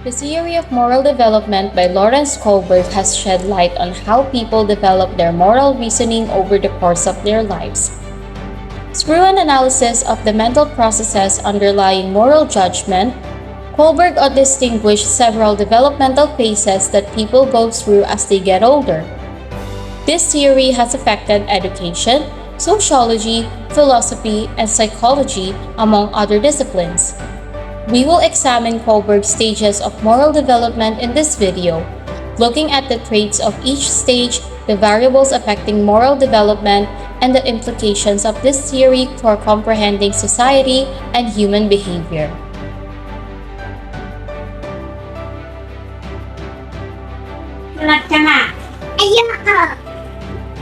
The theory of moral development by Lawrence Kohlberg has shed light on how people develop their moral reasoning over the course of their lives. Through an analysis of the mental processes underlying moral judgment, Kohlberg distinguished several developmental phases that people go through as they get older. This theory has affected education, sociology, philosophy, and psychology, among other disciplines. We will examine Kohlberg's stages of moral development in this video, looking at the traits of each stage, the variables affecting moral development, and the implications of this theory for comprehending society and human behavior. Lahat ka na. Ayan ka.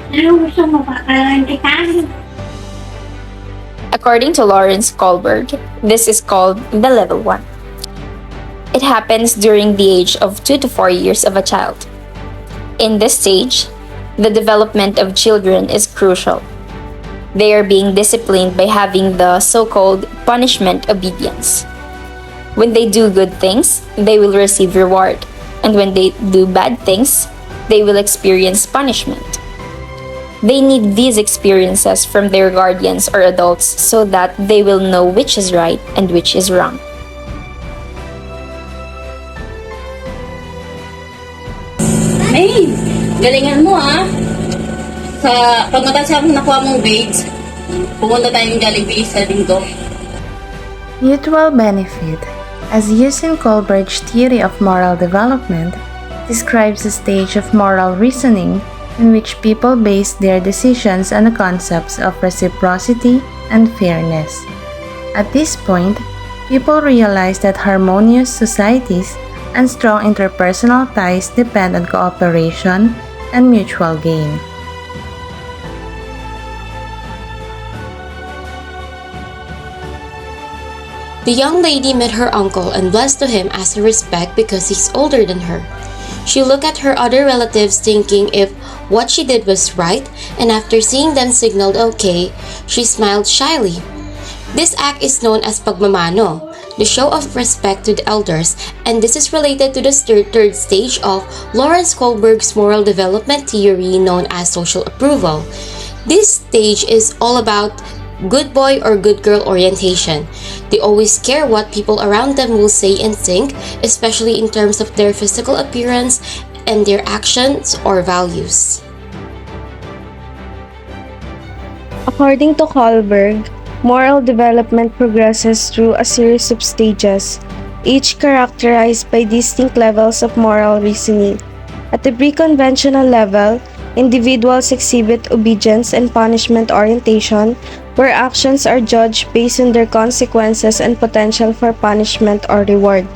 Ano gusto mo ba? Kita? According to Lawrence Kohlberg, this is called the level 1. It happens during the age of 2 to 4 years of a child. In this stage, the development of children is crucial. They are being disciplined by having the so-called punishment obedience. When they do good things, they will receive reward, and when they do bad things, they will experience punishment. They need these experiences from their guardians or adults so that they will know which is right and which is wrong. May, galingan mo pag matapos nakuha mong grades, pumunta tayong Jollibee sa linggo. Mutual benefit, as used in Kohlberg's theory of moral development, describes a stage of moral reasoning in which people base their decisions on the concepts of reciprocity and fairness. At this point, people realize that harmonious societies and strong interpersonal ties depend on cooperation and mutual gain. The young lady met her uncle and blessed to him as a respect because he's older than her. She looked at her other relatives thinking if what she did was right, and after seeing them signaled okay, she smiled shyly. This act is known as pagmamano, the show of respect to the elders, and this is related to the third stage of Lawrence Kohlberg's moral development theory known as social approval. This stage is all about good boy or good girl orientation. They always care what people around them will say and think, especially in terms of their physical appearance and their actions or values. According to Kohlberg, moral development progresses through a series of stages, each characterized by distinct levels of moral reasoning. At the pre-conventional level, individuals exhibit obedience and punishment orientation, where actions are judged based on their consequences and potential for punishment or reward.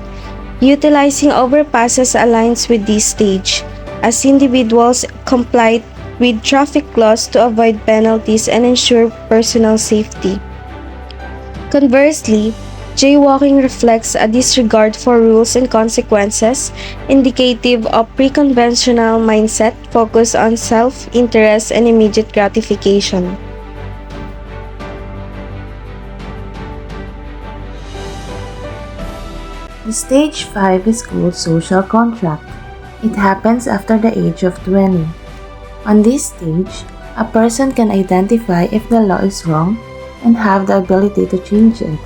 Utilizing overpasses aligns with this stage, as individuals comply with traffic laws to avoid penalties and ensure personal safety. Conversely, jaywalking reflects a disregard for rules and consequences, indicative of pre-conventional mindset focused on self-interest and immediate gratification. The stage 5 is called social contract. It happens after the age of 20. On this stage, a person can identify if the law is wrong and have the ability to change it.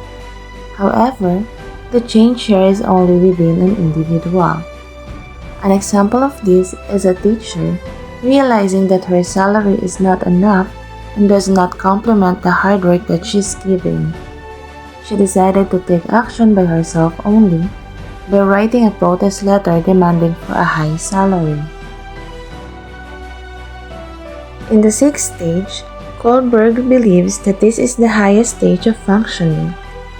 However, the change here is only within an individual. An example of this is a teacher realizing that her salary is not enough and does not complement the hard work that she's giving. She decided to take action by herself only by writing a protest letter demanding for a high salary. In the sixth stage, Kohlberg believes that this is the highest stage of functioning.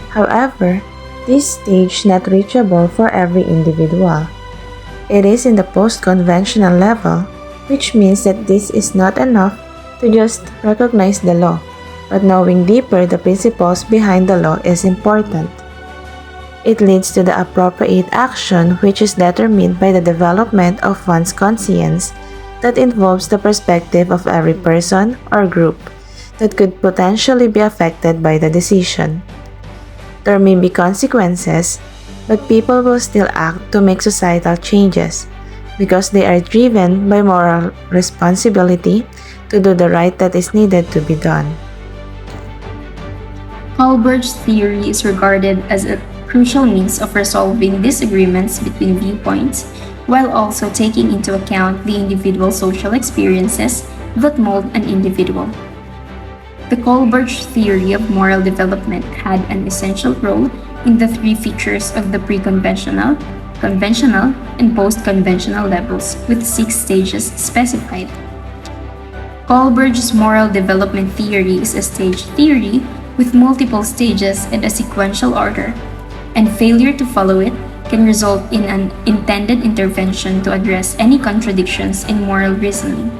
However, this stage is not reachable for every individual. It is in the post-conventional level, which means that this is not enough to just recognize the law, but knowing deeper the principles behind the law is important. It leads to the appropriate action, which is determined by the development of one's conscience that involves the perspective of every person or group that could potentially be affected by the decision. There may be consequences, but people will still act to make societal changes because they are driven by moral responsibility to do the right that is needed to be done. Kohlberg's theory is regarded as a crucial means of resolving disagreements between viewpoints, while also taking into account the individual social experiences that mold an individual. The Kohlberg theory of moral development had an essential role in the three features of the pre-conventional, conventional, and post-conventional levels, with 6 stages specified. Kohlberg's moral development theory is a stage theory with multiple stages and a sequential order, and failure to follow it can result in an intended intervention to address any contradictions in moral reasoning.